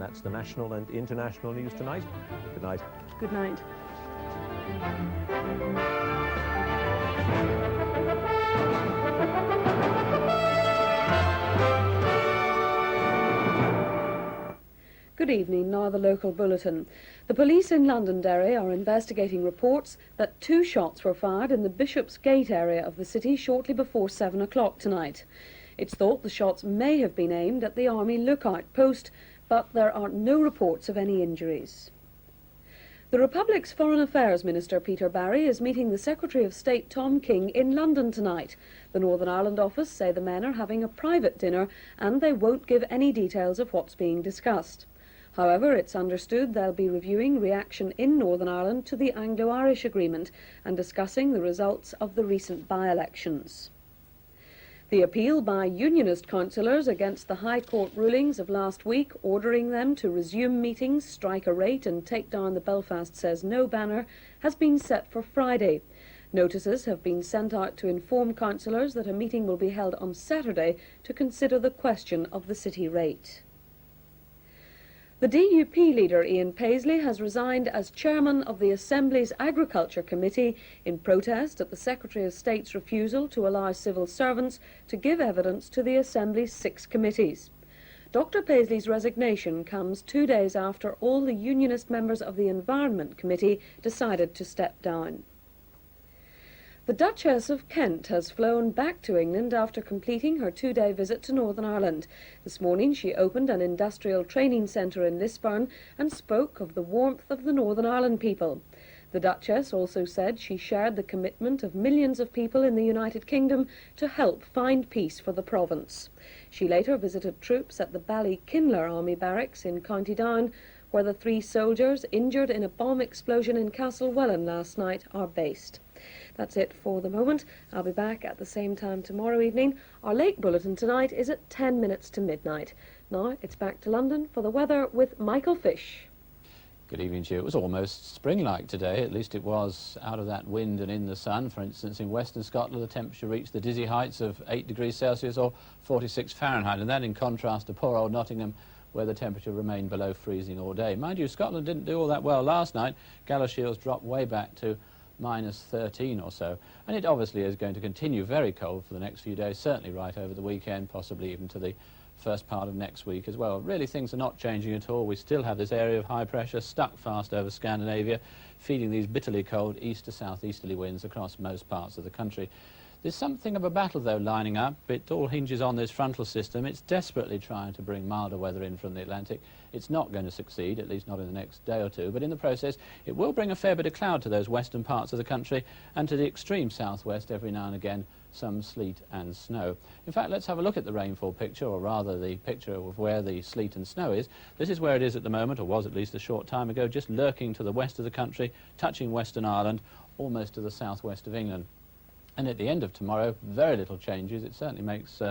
that's the national and international news tonight. Good night. Good night. Good evening, now the local bulletin. The police in Londonderry are investigating reports that 2 shots were fired in the Bishopsgate area of the city shortly before 7 o'clock tonight. It's thought the shots may have been aimed at the Army lookout post, but there are no reports of any injuries. The Republic's Foreign Affairs Minister Peter Barry is meeting the Secretary of State Tom King in London tonight. The Northern Ireland office say the men are having a private dinner and they won't give any details of what's being discussed. However, it's understood they'll be reviewing reaction in Northern Ireland to the Anglo-Irish Agreement and discussing the results of the recent by-elections. The appeal by Unionist councillors against the High Court rulings of last week, ordering them to resume meetings, strike a rate and take down the Belfast Says No banner, has been set for Friday. Notices have been sent out to inform councillors that a meeting will be held on Saturday to consider the question of the city rate. The DUP leader Ian Paisley has resigned as chairman of the Assembly's Agriculture Committee in protest at the Secretary of State's refusal to allow civil servants to give evidence to the Assembly's 6 committees. Dr Paisley's resignation comes 2 days after all the Unionist members of the Environment Committee decided to step down. The Duchess of Kent has flown back to England after completing her 2-day visit to Northern Ireland. This morning she opened an industrial training centre in Lisburn and spoke of the warmth of the Northern Ireland people. The Duchess also said she shared the commitment of millions of people in the United Kingdom to help find peace for the province. She later visited troops at the Ballykinler Army Barracks in County Down, where the 3 soldiers injured in a bomb explosion in Castlewellan last night are based. That's it for the moment. I'll be back at the same time tomorrow evening. Our late bulletin tonight is at 10 minutes to midnight. Now it's back to London for the weather with Michael Fish. Good evening to you. It was almost spring-like today, at least it was out of that wind and in the sun. For instance, in Western Scotland the temperature reached the dizzy heights of 8 degrees Celsius or 46 Fahrenheit, and that in contrast to poor old Nottingham, where the temperature remained below freezing all day. Mind you, Scotland didn't do all that well last night. Galashiels dropped way back to -13 or so, and it obviously is going to continue very cold for the next few days, certainly right over the weekend, possibly even to the first part of next week as well. Really, things are not changing at all. We still have this area of high pressure stuck fast over Scandinavia, feeding these bitterly cold east to southeasterly winds across most parts of the country. There's something of a battle, though, lining up. It all hinges on this frontal system. It's desperately trying to bring milder weather in from the Atlantic. It's not going to succeed, at least not in the next day or two, but in the process it will bring a fair bit of cloud to those western parts of the country, and to the extreme southwest every now and again some sleet and snow. In fact, let's have a look at the rainfall picture, or rather the picture of where the sleet and snow is. This is where it is at the moment, or was at least a short time ago, just lurking to the west of the country, touching Western Ireland, almost to the southwest of England. And at the end of tomorrow, very little changes. It certainly makes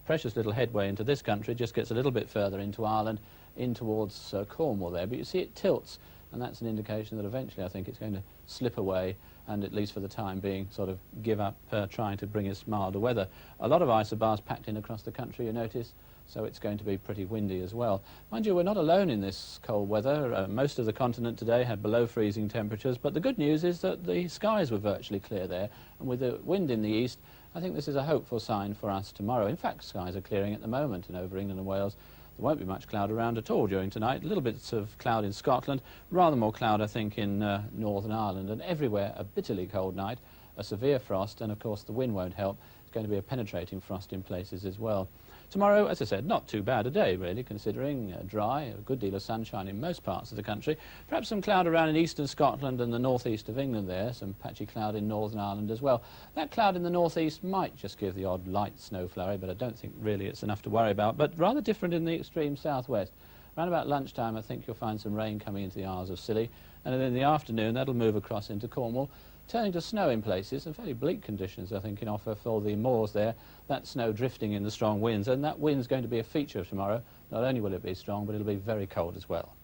precious little headway into this country, just gets a little bit further into Ireland, in towards Cornwall there. But you see it tilts, and that's an indication that eventually I think it's going to slip away and, at least for the time being, sort of give up trying to bring us milder weather. A lot of isobars packed in across the country, you notice, so it's going to be pretty windy as well. Mind you, we're not alone in this cold weather. Most of the continent today had below freezing temperatures, but the good news is that the skies were virtually clear there, and with the wind in the east, I think this is a hopeful sign for us tomorrow. In fact, skies are clearing at the moment, and over England and Wales there won't be much cloud around at all during tonight. Little bits of cloud in Scotland, rather more cloud I think in Northern Ireland, and everywhere a bitterly cold night, a severe frost, and of course the wind won't help. It's going to be a penetrating frost in places as well. Tomorrow, as I said, not too bad a day, really, considering dry, a good deal of sunshine in most parts of the country. Perhaps some cloud around in eastern Scotland and the northeast of England there, some patchy cloud in Northern Ireland as well. That cloud in the northeast might just give the odd light snow flurry, but I don't think really it's enough to worry about. But rather different in the extreme southwest. Around about lunchtime, I think you'll find some rain coming into the Isles of Scilly, and then in the afternoon, that'll move across into Cornwall, turning to snow in places, and fairly bleak conditions, I think, in offer for the moors there. That snow drifting in the strong winds, and that wind's going to be a feature of tomorrow. Not only will it be strong, but it'll be very cold as well.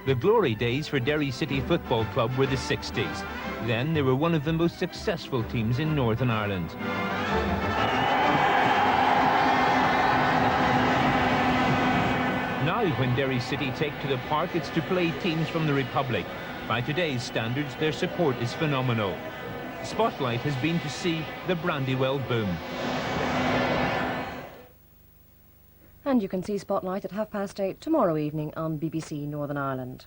The glory days for Derry City Football Club were the 60s. then, they were one of the most successful teams in Northern Ireland. Now, when Derry City take to the park, it's to play teams from the Republic. By today's standards, their support is phenomenal. Spotlight has been to see the Brandywell boom. And you can see Spotlight at 8:30 tomorrow evening on BBC Northern Ireland.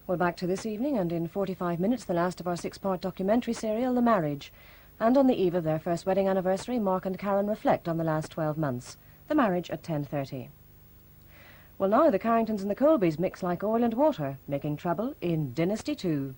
Well, back to this evening, and in 45 minutes, the last of our 6-part documentary serial, The Marriage. And on the eve of their first wedding anniversary, Mark and Karen reflect on the last 12 months. The Marriage at 10:30. Well, now the Carringtons and the Colbys mix like oil and water, making trouble in Dynasty 2.